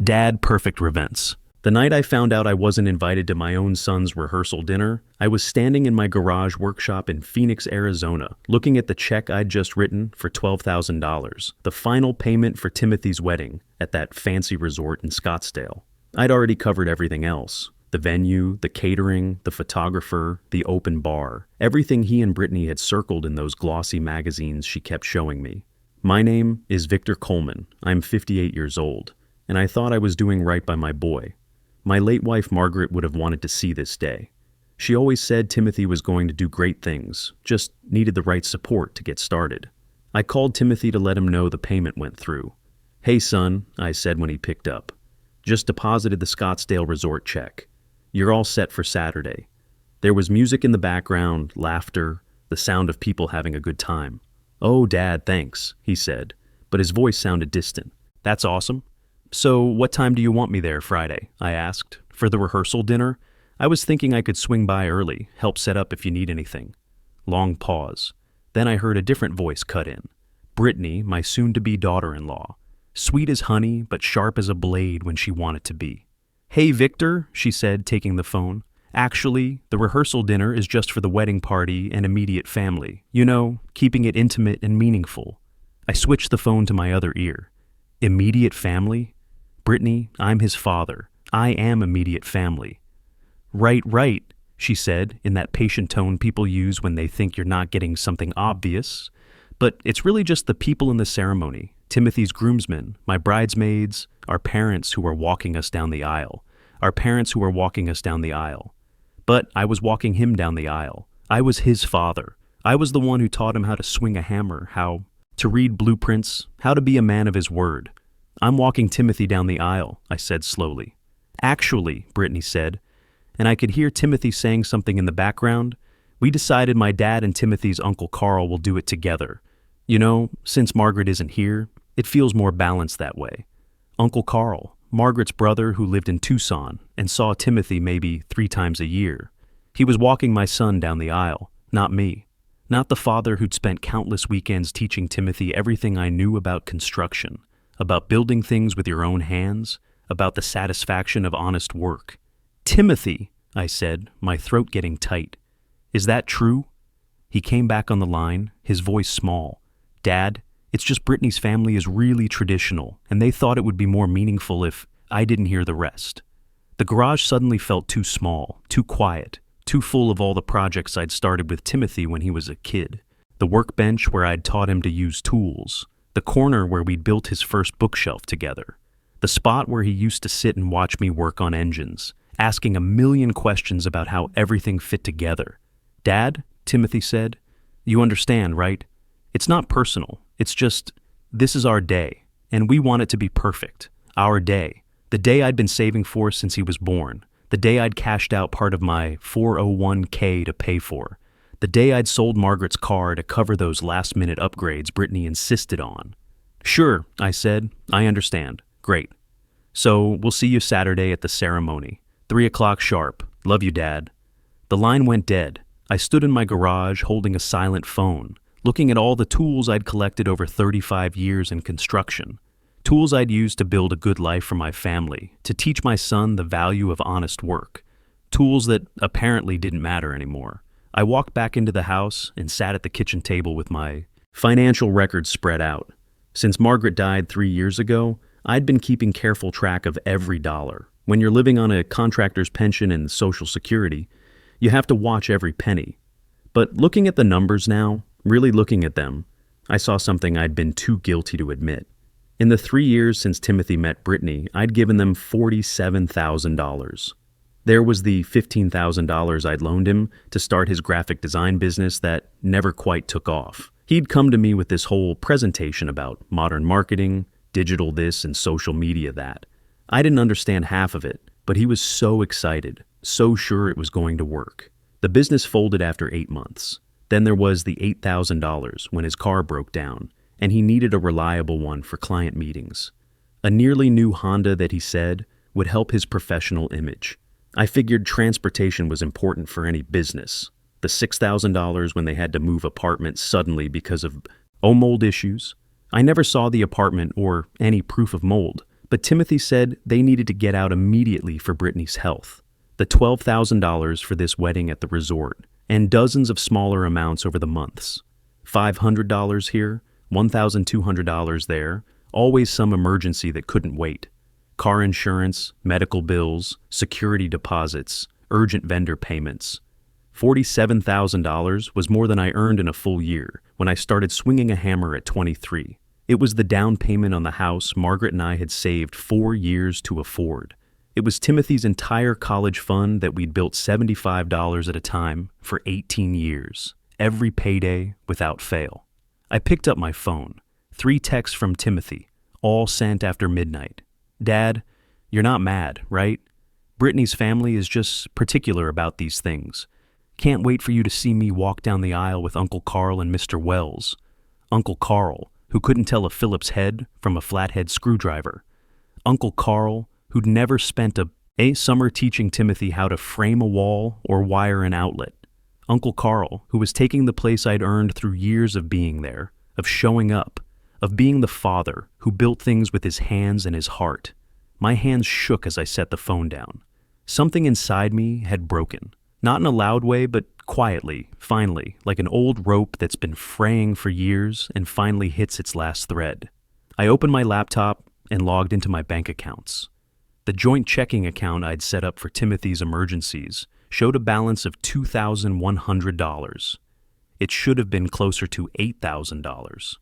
Dad perfect events. The night I found out I wasn't invited to my own son's rehearsal dinner, I was standing in my garage workshop in Phoenix, Arizona, looking at the check I'd just written for $12,000, the final payment for Timothy's wedding at that fancy resort in Scottsdale. I'd already covered everything else. The venue, the catering, the photographer, the open bar. Everything he and Brittany had circled in those glossy magazines she kept showing me. My name is Victor Coleman. I'm 58 years old, and I thought I was doing right by my boy. My late wife Margaret would have wanted to see this day. She always said Timothy was going to do great things, just needed the right support to get started. I called Timothy to let him know the payment went through. "Hey son," I said when he picked up. "Just deposited the Scottsdale resort check. You're all set for Saturday." There was music in the background, laughter, the sound of people having a good time. "Oh, Dad, thanks," he said, but his voice sounded distant. "That's awesome. So what time do you want me there Friday?" I asked. "For the rehearsal dinner? I was thinking I could swing by early, help set up if you need anything." Long pause. Then I heard a different voice cut in. Brittany, my soon-to-be daughter-in-law. Sweet as honey, but sharp as a blade when she wanted to be. "Hey, Victor," she said, taking the phone. "Actually, the rehearsal dinner is just for the wedding party and immediate family. You know, keeping it intimate and meaningful." I switched the phone to my other ear. Immediate family? "Brittany, I'm his father. I am immediate family." Right, she said, in that patient tone people use when they think you're not getting something obvious. But it's really just the people in the ceremony. Timothy's groomsmen, my bridesmaids, our parents who are walking us down the aisle. But I was walking him down the aisle. I was his father. I was the one who taught him how to swing a hammer, how to read blueprints, how to be a man of his word. "I'm walking Timothy down the aisle," I said slowly. "Actually," Brittany said, and I could hear Timothy saying something in the background, "we decided my dad and Timothy's Uncle Carl will do it together. You know, since Margaret isn't here, it feels more balanced that way." Uncle Carl, Margaret's brother who lived in Tucson and saw Timothy maybe 3 times a year. He was walking my son down the aisle, not me. Not the father who'd spent countless weekends teaching Timothy everything I knew about construction, about building things with your own hands, about the satisfaction of honest work. "Timothy," I said, my throat getting tight. "Is that true?" He came back on the line, his voice small. "Dad, it's just Brittany's family is really traditional, and they thought it would be more meaningful if I didn't hear the rest." The garage suddenly felt too small, too quiet, too full of all the projects I'd started with Timothy when he was a kid. The workbench where I'd taught him to use tools. The corner where we'd built his first bookshelf together. The spot where he used to sit and watch me work on engines, asking a million questions about how everything fit together. "Dad," Timothy said, "you understand, right? It's not personal. It's just, this is our day, and we want it to be perfect. Our day. The day I'd been saving for since he was born. The day I'd cashed out part of my 401k to pay for. The day I'd sold Margaret's car to cover those last-minute upgrades Brittany insisted on." "Sure," I said. "I understand. Great. So we'll see you Saturday at the ceremony. 3 o'clock sharp. Love you, Dad." The line went dead. I stood in my garage holding a silent phone, looking at all the tools I'd collected over 35 years in construction. Tools I'd used to build a good life for my family, to teach my son the value of honest work. Tools that apparently didn't matter anymore. I walked back into the house and sat at the kitchen table with my financial records spread out. Since Margaret died 3 years ago, I'd been keeping careful track of every dollar. When you're living on a contractor's pension and Social Security, you have to watch every penny. But looking at the numbers now, really looking at them, I saw something I'd been too guilty to admit. In the 3 years since Timothy met Brittany, I'd given them $47,000. There was the $15,000 I'd loaned him to start his graphic design business that never quite took off. He'd come to me with this whole presentation about modern marketing, digital this, and social media that. I didn't understand half of it, but he was so excited, so sure it was going to work. The business folded after 8 months. Then there was the $8,000 when his car broke down, and he needed a reliable one for client meetings. A nearly new Honda that he said would help his professional image. I figured transportation was important for any business. The $6,000 when they had to move apartments suddenly because of mold issues. I never saw the apartment or any proof of mold, But Timothy said they needed to get out immediately for Brittany's health. The $12,000 for this wedding at the resort, and dozens of smaller amounts over the months. $500 here, $1,200 there, always some emergency that couldn't wait. Car insurance, medical bills, security deposits, urgent vendor payments. $47,000 was more than I earned in a full year when I started swinging a hammer at 23. It was the down payment on the house Margaret and I had saved 4 years to afford. It was Timothy's entire college fund that we'd built $75 at a time for 18 years, every payday without fail. I picked up my phone. 3 texts from Timothy, all sent after midnight. Dad, you're not mad, right? Brittany's family is just particular about these things. Can't wait for you to see me walk down the aisle with Uncle Carl and Mr. Wells. Uncle Carl, who couldn't tell a Phillips head from a flathead screwdriver. Uncle Carl, who'd never spent a summer teaching Timothy how to frame a wall or wire an outlet. Uncle Carl, who was taking the place I'd earned through years of being there, of showing up, of being the father who built things with his hands and his heart. My hands shook as I set the phone down. Something inside me had broken. Not in a loud way, but quietly, finally, like an old rope that's been fraying for years and finally hits its last thread. I opened my laptop and logged into my bank accounts. The joint checking account I'd set up for Timothy's emergencies showed a balance of $2,100. It should have been closer to $8,000.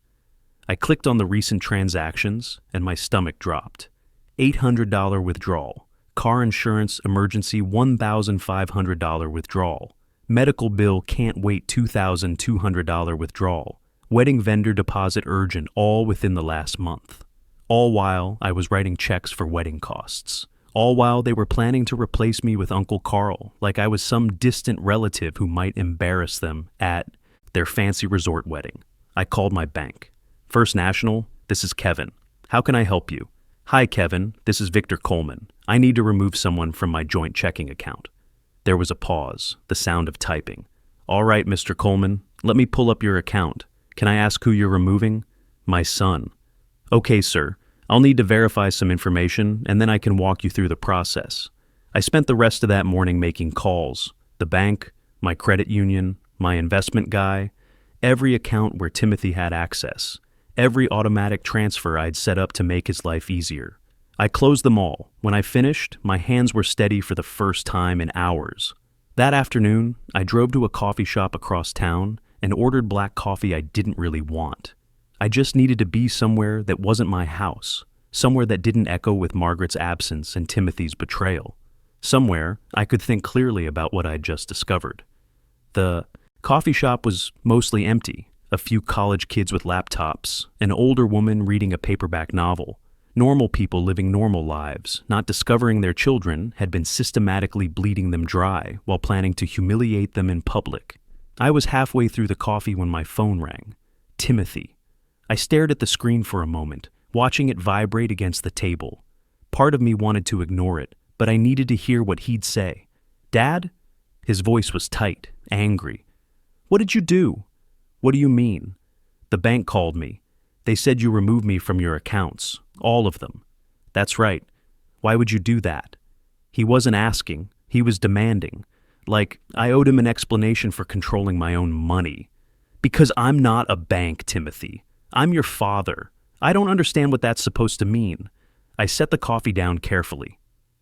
I clicked on the recent transactions and my stomach dropped. $800 withdrawal. Car insurance emergency $1,500 withdrawal. Medical bill can't wait $2,200 withdrawal. Wedding vendor deposit urgent, all within the last month. All while I was writing checks for wedding costs. All while they were planning to replace me with Uncle Carl, like I was some distant relative who might embarrass them at their fancy resort wedding. I called my bank. First National, this is Kevin. How can I help you? Hi, Kevin. This is Victor Coleman. I need to remove someone from my joint checking account. There was a pause, the sound of typing. All right, Mr. Coleman, let me pull up your account. Can I ask who you're removing? My son. Okay, sir. I'll need to verify some information, and then I can walk you through the process. I spent the rest of that morning making calls. The bank, my credit union, my investment guy, every account where Timothy had access. Every automatic transfer I'd set up to make his life easier. I closed them all. When I finished, my hands were steady for the first time in hours. That afternoon, I drove to a coffee shop across town and ordered black coffee I didn't really want. I just needed to be somewhere that wasn't my house, somewhere that didn't echo with Margaret's absence and Timothy's betrayal, somewhere I could think clearly about what I'd just discovered. The coffee shop was mostly empty. A few college kids with laptops, an older woman reading a paperback novel. Normal people living normal lives, not discovering their children had been systematically bleeding them dry while planning to humiliate them in public. I was halfway through the coffee when my phone rang. Timothy. I stared at the screen for a moment, watching it vibrate against the table. Part of me wanted to ignore it, but I needed to hear what he'd say. Dad? His voice was tight, angry. What did you do? What do you mean? The bank called me. They said you removed me from your accounts, all of them. That's right. Why would you do that? He wasn't asking, he was demanding. Like, I owed him an explanation for controlling my own money. Because I'm not a bank, Timothy. I'm your father. I don't understand what that's supposed to mean. I set the coffee down carefully.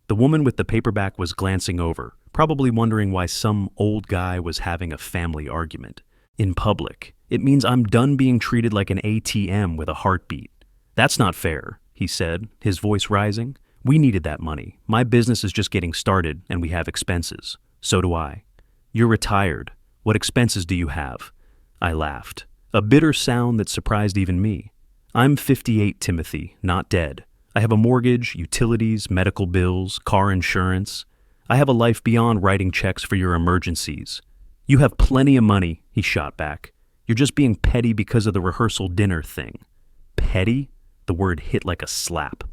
The woman with the paperback was glancing over, probably wondering why some old guy was having a family argument. In public, it means I'm done being treated like an ATM with a heartbeat. That's not fair, he said, his voice rising. We needed that money. My business is just getting started and we have expenses. So do I. You're retired. What expenses do you have? I laughed, a bitter sound that surprised even me. I'm 58, Timothy, not dead. I have a mortgage, utilities, medical bills, car insurance. I have a life beyond writing checks for your emergencies. You have plenty of money, he shot back. You're just being petty because of the rehearsal dinner thing. Petty? The word hit like a slap.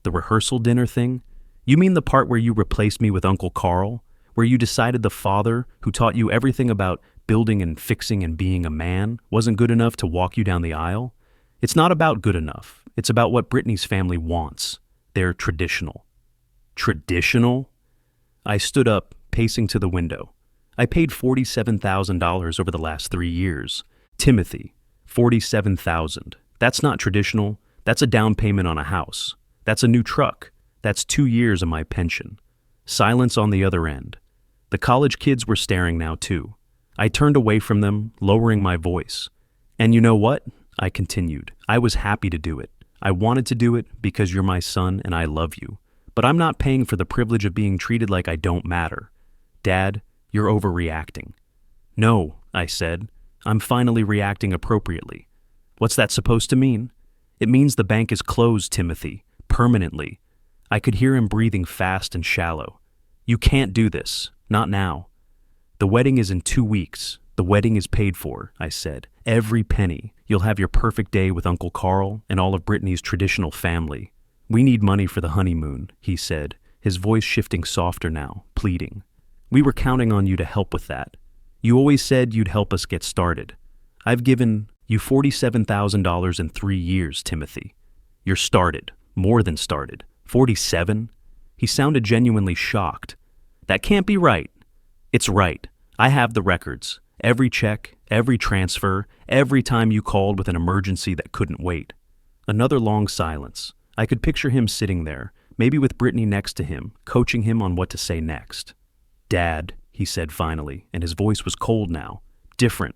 The rehearsal dinner thing? You mean the part where you replaced me with Uncle Carl? Where you decided the father, who taught you everything about building and fixing and being a man, wasn't good enough to walk you down the aisle? It's not about good enough. It's about what Brittany's family wants. They're traditional. Traditional? I stood up, pacing to the window. I paid $47,000 over the last 3 years. Timothy, $47,000. That's not traditional. That's a down payment on a house. That's a new truck. That's 2 years of my pension. Silence on the other end. The college kids were staring now too. I turned away from them, lowering my voice. And you know what? I continued. I was happy to do it. I wanted to do it because you're my son and I love you. But I'm not paying for the privilege of being treated like I don't matter. Dad, you're overreacting. No, I said. I'm finally reacting appropriately. What's that supposed to mean? It means the bank is closed, Timothy. Permanently. I could hear him breathing fast and shallow. You can't do this. Not now. The wedding is in 2 weeks. The wedding is paid for, I said. Every penny. You'll have your perfect day with Uncle Carl and all of Brittany's traditional family. We need money for the honeymoon, he said, his voice shifting softer now, pleading. We were counting on you to help with that. You always said you'd help us get started. I've given you $47,000 in 3 years, Timothy. You're started. More than started. 47? He sounded genuinely shocked. That can't be right. It's right. I have the records. Every check, every transfer, every time you called with an emergency that couldn't wait. Another long silence. I could picture him sitting there, maybe with Brittany next to him, coaching him on what to say next. Dad, he said finally, and his voice was cold now. Different.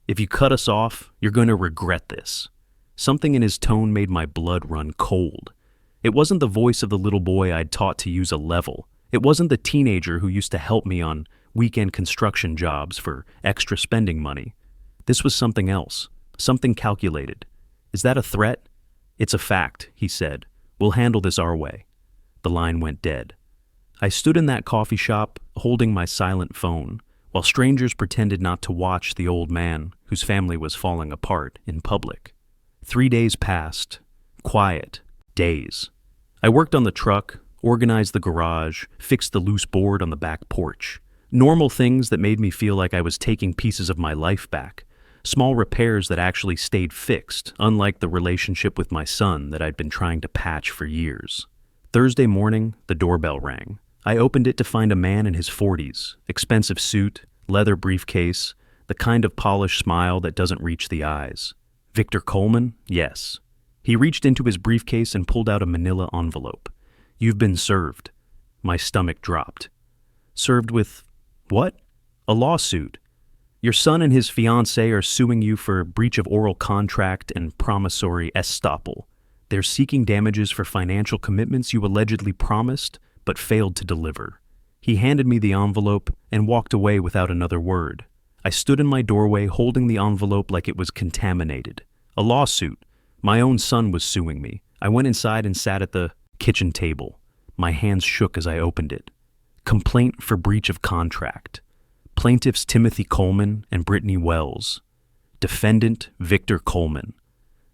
If you cut us off, you're going to regret this. Something in his tone made my blood run cold. It wasn't the voice of the little boy I'd taught to use a level. It wasn't the teenager who used to help me on weekend construction jobs for extra spending money. This was something else, something calculated. Is that a threat? It's a fact, he said. We'll handle this our way. The line went dead. I stood in that coffee shop, holding my silent phone, while strangers pretended not to watch the old man whose family was falling apart in public. 3 days passed. Quiet. Days. I worked on the truck, organized the garage, fixed the loose board on the back porch. Normal things that made me feel like I was taking pieces of my life back. Small repairs that actually stayed fixed, unlike the relationship with my son that I'd been trying to patch for years. Thursday morning, the doorbell rang. I opened it to find a man in his 40s, expensive suit, leather briefcase, the kind of polished smile that doesn't reach the eyes. Victor Coleman? Yes. He reached into his briefcase and pulled out a manila envelope. You've been served. My stomach dropped. Served with what? A lawsuit. Your son and his fiancée are suing you for breach of oral contract and promissory estoppel. They're seeking damages for financial commitments you allegedly promised but failed to deliver. He handed me the envelope and walked away without another word. I stood in my doorway holding the envelope like it was contaminated. A lawsuit. My own son was suing me. I went inside and sat at the kitchen table. My hands shook as I opened it. Complaint for breach of contract. Plaintiffs Timothy Coleman and Brittany Wells. Defendant Victor Coleman.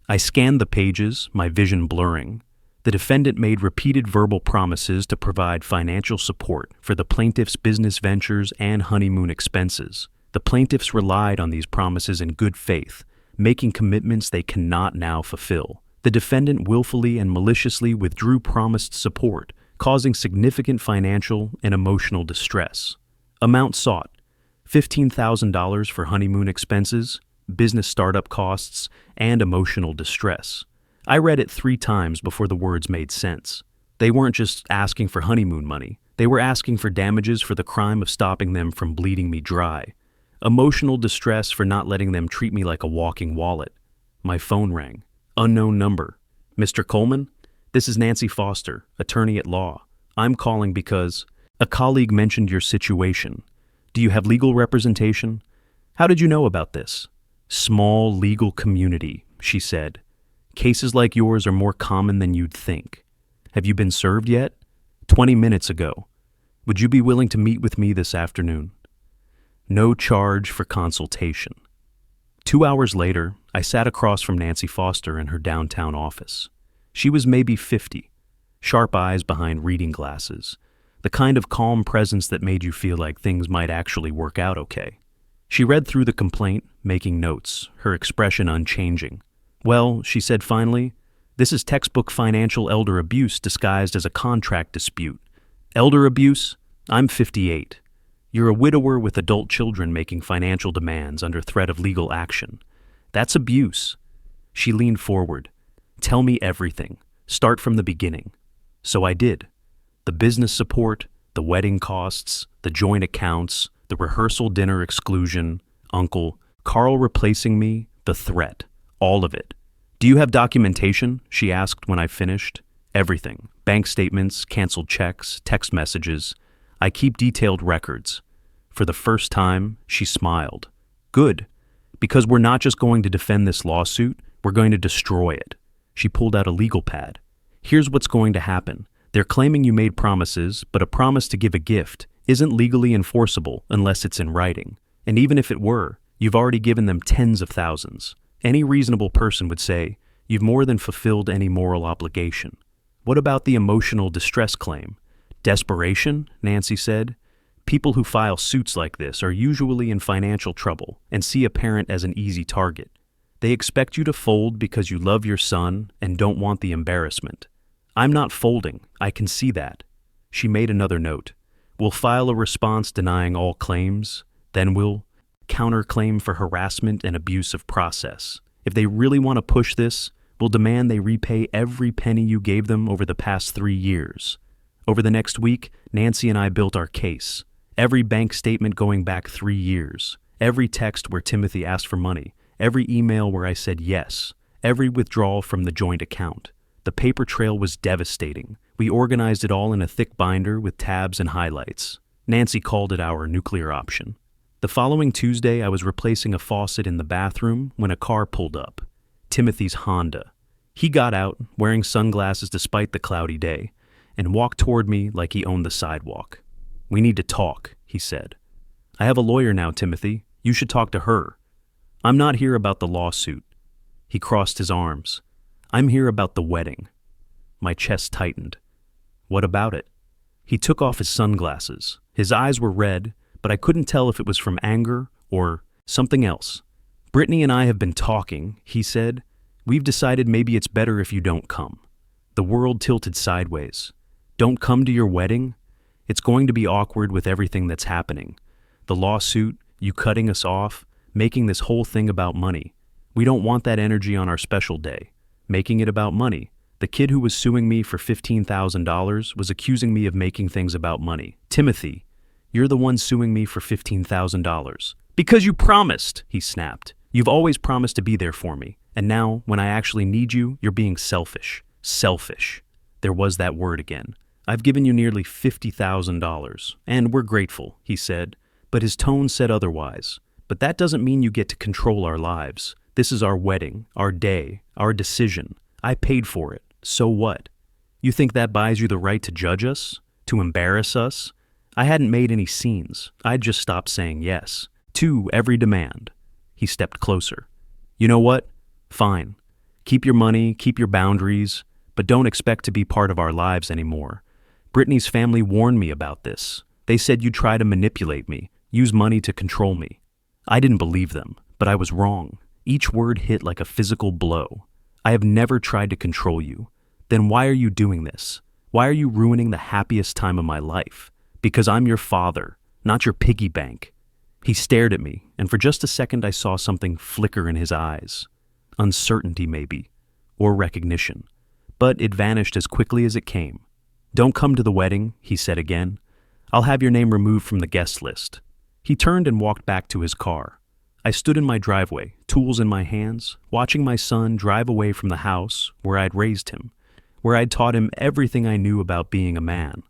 I scanned the pages, my vision blurring. The defendant made repeated verbal promises to provide financial support for the plaintiff's business ventures and honeymoon expenses. The plaintiffs relied on these promises in good faith, making commitments they cannot now fulfill. The defendant willfully and maliciously withdrew promised support, causing significant financial and emotional distress. Amount sought: $15,000 for honeymoon expenses, business startup costs, and emotional distress. I read it 3 times before the words made sense. They weren't just asking for honeymoon money. They were asking for damages for the crime of stopping them from bleeding me dry. Emotional distress for not letting them treat me like a walking wallet. My phone rang. Unknown number. Mr. Coleman? This is Nancy Foster, attorney at law. I'm calling because a colleague mentioned your situation. Do you have legal representation? How did you know about this? Small legal community, she said. Cases like yours are more common than you'd think. Have you been served yet? 20 minutes ago. Would you be willing to meet with me this afternoon? No charge for consultation. 2 hours later, I sat across from Nancy Foster in her downtown office. She was maybe 50, sharp eyes behind reading glasses, the kind of calm presence that made you feel like things might actually work out okay. She read through the complaint, making notes, her expression unchanging. Well, she said finally, This is textbook financial elder abuse disguised as a contract dispute. Elder abuse? I'm 58. You're a widower with adult children making financial demands under threat of legal action. That's abuse. She leaned forward. Tell me everything. Start from the beginning. So I did. The business support, the wedding costs, the joint accounts, the rehearsal dinner exclusion, uncle, Carl replacing me, the threat, all of it. Do you have documentation? She asked when I finished. Everything. Bank statements, canceled checks, text messages. I keep detailed records. For the first time, she smiled. Good. Because we're not just going to defend this lawsuit, we're going to destroy it. She pulled out a legal pad. Here's what's going to happen. They're claiming you made promises, but a promise to give a gift isn't legally enforceable unless it's in writing. And even if it were, you've already given them tens of thousands. Any reasonable person would say, you've more than fulfilled any moral obligation. What about the emotional distress claim? Desperation, Nancy said. People who file suits like this are usually in financial trouble and see a parent as an easy target. They expect you to fold because you love your son and don't want the embarrassment. I'm not folding, I can see that. She made another note. We'll file a response denying all claims, then we'll counterclaim for harassment and abuse of process. If they really want to push this, we'll demand they repay every penny you gave them over the past 3 years. Over the next week, Nancy and I built our case. Every bank statement going back 3 years, every text where Timothy asked for money, every email where I said yes, every withdrawal from the joint account. The paper trail was devastating. We organized it all in a thick binder with tabs and highlights. Nancy called it our nuclear option. The following Tuesday, I was replacing a faucet in the bathroom when a car pulled up. Timothy's Honda. He got out, wearing sunglasses despite the cloudy day, and walked toward me like he owned the sidewalk. We need to talk, he said. I have a lawyer now, Timothy. You should talk to her. I'm not here about the lawsuit. He crossed his arms. I'm here about the wedding. My chest tightened. What about it? He took off his sunglasses. His eyes were red, but I couldn't tell if it was from anger or something else. Brittany and I have been talking, he said. We've decided maybe it's better if you don't come. The world tilted sideways. Don't come to your wedding? It's going to be awkward with everything that's happening. The lawsuit, you cutting us off, making this whole thing about money. We don't want that energy on our special day. Making it about money. The kid who was suing me for $15,000 was accusing me of making things about money. Timothy, you're the one suing me for $15,000. Because you promised, he snapped. You've always promised to be there for me. And now, when I actually need you, you're being selfish. Selfish. There was that word again. I've given you nearly $50,000, and we're grateful, he said, but his tone said otherwise. But that doesn't mean you get to control our lives. This is our wedding, our day, our decision. I paid for it. So what? You think that buys you the right to judge us? To embarrass us? I hadn't made any scenes. I'd just stopped saying yes. To every demand. He stepped closer. You know what? Fine. Keep your money, keep your boundaries, but don't expect to be part of our lives anymore. Brittany's family warned me about this. They said you'd try to manipulate me, use money to control me. I didn't believe them, but I was wrong. Each word hit like a physical blow. I have never tried to control you. Then why are you doing this? Why are you ruining the happiest time of my life? Because I'm your father, not your piggy bank. He stared at me, and for just a second I saw something flicker in his eyes. Uncertainty, maybe, or recognition. But it vanished as quickly as it came. Don't come to the wedding, he said again. I'll have your name removed from the guest list. He turned and walked back to his car. I stood in my driveway, tools in my hands, watching my son drive away from the house where I'd raised him, where I'd taught him everything I knew about being a man.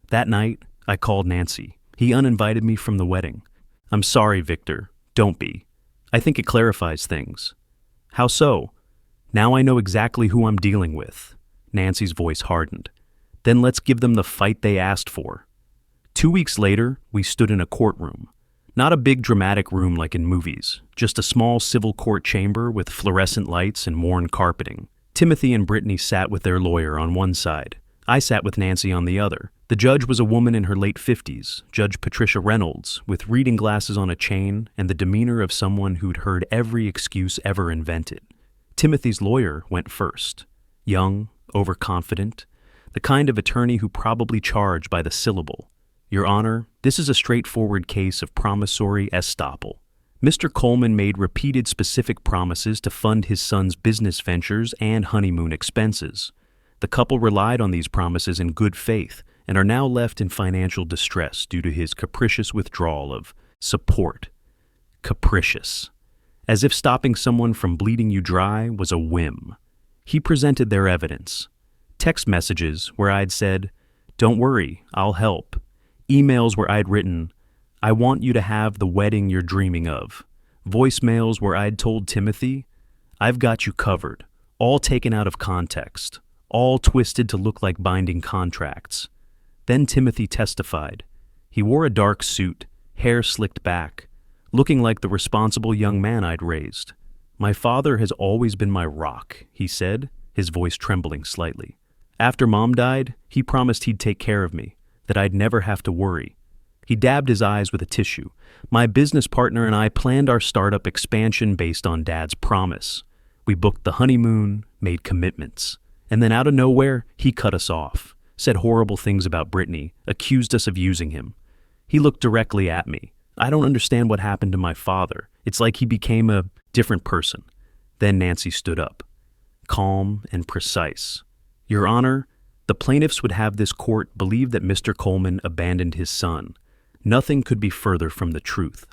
That night, I called Nancy. He uninvited me from the wedding. I'm sorry, Victor. Don't be. I think it clarifies things. How so? Now I know exactly who I'm dealing with. Nancy's voice hardened. Then let's give them the fight they asked for. 2 weeks later, we stood in a courtroom. Not a big dramatic room like in movies, just a small civil court chamber with fluorescent lights and worn carpeting. Timothy and Brittany sat with their lawyer on one side. I sat with Nancy on the other. The judge was a woman in her late 50s, Judge Patricia Reynolds, with reading glasses on a chain and the demeanor of someone who'd heard every excuse ever invented. Timothy's lawyer went first. young, overconfident, the kind of attorney who probably charged by the syllable. Your Honor, this is a straightforward case of promissory estoppel. Mr. Coleman made repeated specific promises to fund his son's business ventures and honeymoon expenses. The couple relied on these promises in good faith and are now left in financial distress due to his capricious withdrawal of support. Capricious. As if stopping someone from bleeding you dry was a whim. He presented their evidence. Text messages where I'd said, "Don't worry, I'll help." Emails where I'd written, "I want you to have the wedding you're dreaming of." Voicemails where I'd told Timothy, "I've got you covered," all taken out of context, all twisted to look like binding contracts. Then Timothy testified. He wore a dark suit, hair slicked back, looking like the responsible young man I'd raised. "My father has always been my rock," he said, his voice trembling slightly. "After Mom died, he promised he'd take care of me, that I'd never have to worry." He dabbed his eyes with a tissue. "My business partner and I planned our startup expansion based on Dad's promise. We booked the honeymoon, made commitments. And then out of nowhere, he cut us off, said horrible things about Brittany, accused us of using him. He looked directly at me. I don't understand what happened to my father. It's like he became a different person." Then Nancy stood up, calm and precise. "Your Honor, the plaintiffs would have this court believe that Mr. Coleman abandoned his son. Nothing could be further from the truth."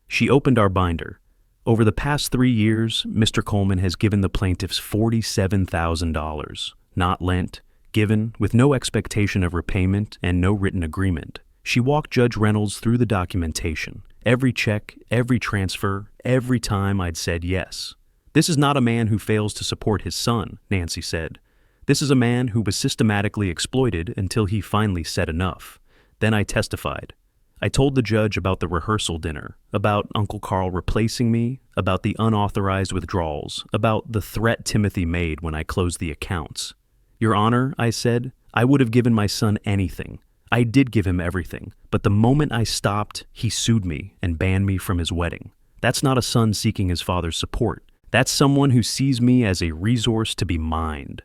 She opened our binder. Over the past 3 years, Mr. Coleman has given the plaintiffs $47,000, not lent, given with no expectation of repayment and no written agreement. She walked Judge Reynolds through the documentation, every check, every transfer, every time I'd said yes. "This is not a man who fails to support his son," Nancy said. "This is a man who was systematically exploited until he finally said enough." Then I testified. I told the judge about the rehearsal dinner, about Uncle Carl replacing me, about the unauthorized withdrawals, about the threat Timothy made when I closed the accounts. "Your Honor," I said, "I would have given my son anything. I did give him everything, but the moment I stopped, he sued me and banned me from his wedding. That's not a son seeking his father's support. That's someone who sees me as a resource to be mined."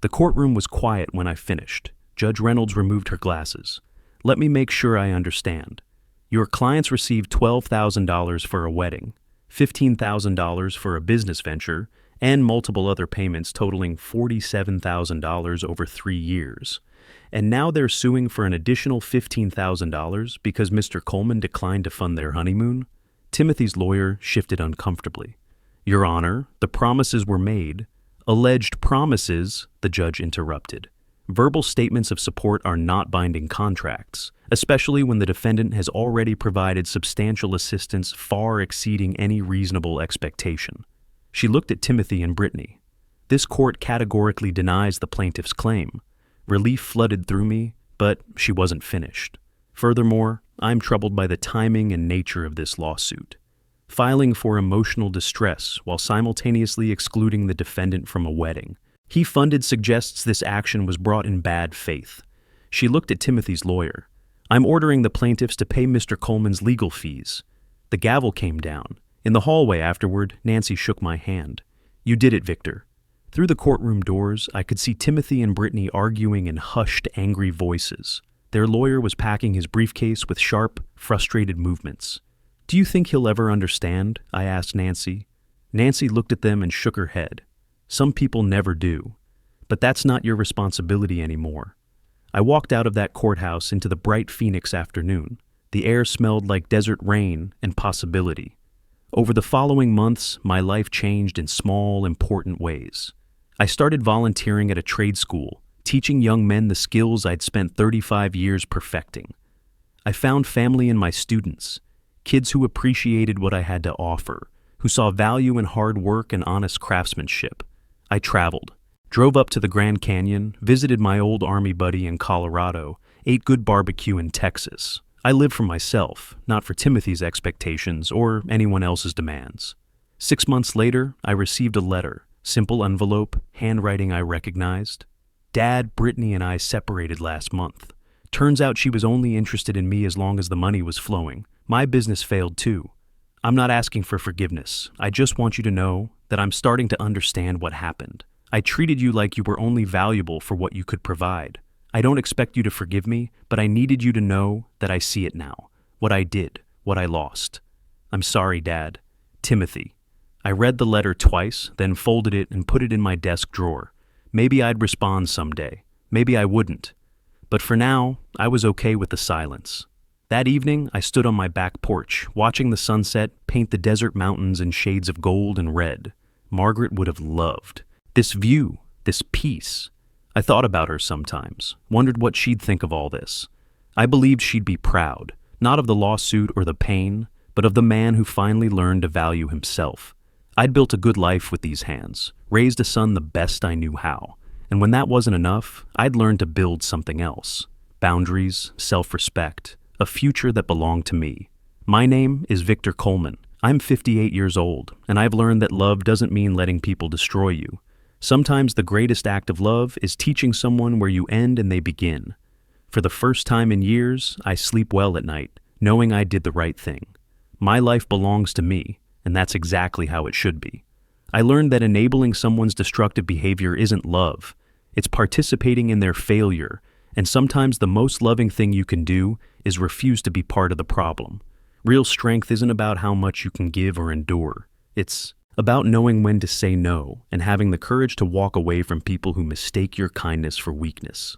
The courtroom was quiet when I finished. Judge Reynolds removed her glasses. "Let me make sure I understand. Your clients received $12,000 for a wedding, $15,000 for a business venture, and multiple other payments totaling $47,000 over 3 years. And now they're suing for an additional $15,000 because Mr. Coleman declined to fund their honeymoon?" Timothy's lawyer shifted uncomfortably. "Your Honor, the promises were made." "Alleged promises," the judge interrupted. "Verbal statements of support are not binding contracts, especially when the defendant has already provided substantial assistance far exceeding any reasonable expectation." She looked at Timothy and Brittany. "This court categorically denies the plaintiff's claim." Relief flooded through me, but she wasn't finished. "Furthermore, I'm troubled by the timing and nature of this lawsuit. Filing for emotional distress while simultaneously excluding the defendant from a wedding. He funded suggests this action was brought in bad faith." She looked at Timothy's lawyer. "I'm ordering the plaintiffs to pay Mr. Coleman's legal fees." The gavel came down. In the hallway afterward, Nancy shook my hand. "You did it, Victor." Through the courtroom doors, I could see Timothy and Brittany arguing in hushed, angry voices. Their lawyer was packing his briefcase with sharp, frustrated movements. "Do you think he'll ever understand?" I asked Nancy. Nancy looked at them and shook her head. "Some people never do. But that's not your responsibility anymore." I walked out of that courthouse into the bright Phoenix afternoon. The air smelled like desert rain and possibility. Over the following months, my life changed in small, important ways. I started volunteering at a trade school, teaching young men the skills I'd spent 35 years perfecting. I found family in my students, kids who appreciated what I had to offer, who saw value in hard work and honest craftsmanship. I traveled, drove up to the Grand Canyon, visited my old Army buddy in Colorado, ate good barbecue in Texas. I lived for myself, not for Timothy's expectations or anyone else's demands. 6 months later, I received a letter, simple envelope, handwriting I recognized. "Dad, Brittany, and I separated last month. Turns out she was only interested in me as long as the money was flowing. My business failed too. I'm not asking for forgiveness. I just want you to know that I'm starting to understand what happened. I treated you like you were only valuable for what you could provide. I don't expect you to forgive me, but I needed you to know that I see it now. What I did, what I lost. I'm sorry, Dad. Timothy. I read the letter twice, then folded it and put it in my desk drawer. Maybe I'd respond someday. Maybe I wouldn't. But for now, I was okay with the silence. That evening, I stood on my back porch, watching the sunset paint the desert mountains in shades of gold and red. Margaret would have loved. This view, this peace. I thought about her sometimes, wondered what she'd think of all this. I believed she'd be proud, not of the lawsuit or the pain, but of the man who finally learned to value himself. I'd built a good life with these hands, raised a son the best I knew how. And when that wasn't enough, I'd learned to build something else. Boundaries, self-respect, a future that belonged to me. My name is Victor Coleman. I'm 58 years old, and I've learned that love doesn't mean letting people destroy you. Sometimes the greatest act of love is teaching someone where you end and they begin. For the first time in years, I sleep well at night, knowing I did the right thing. My life belongs to me, and that's exactly how it should be. I learned that enabling someone's destructive behavior isn't love. It's participating in their failure, and sometimes the most loving thing you can do is refuse to be part of the problem. Real strength isn't about how much you can give or endure. It's about knowing when to say no and having the courage to walk away from people who mistake your kindness for weakness.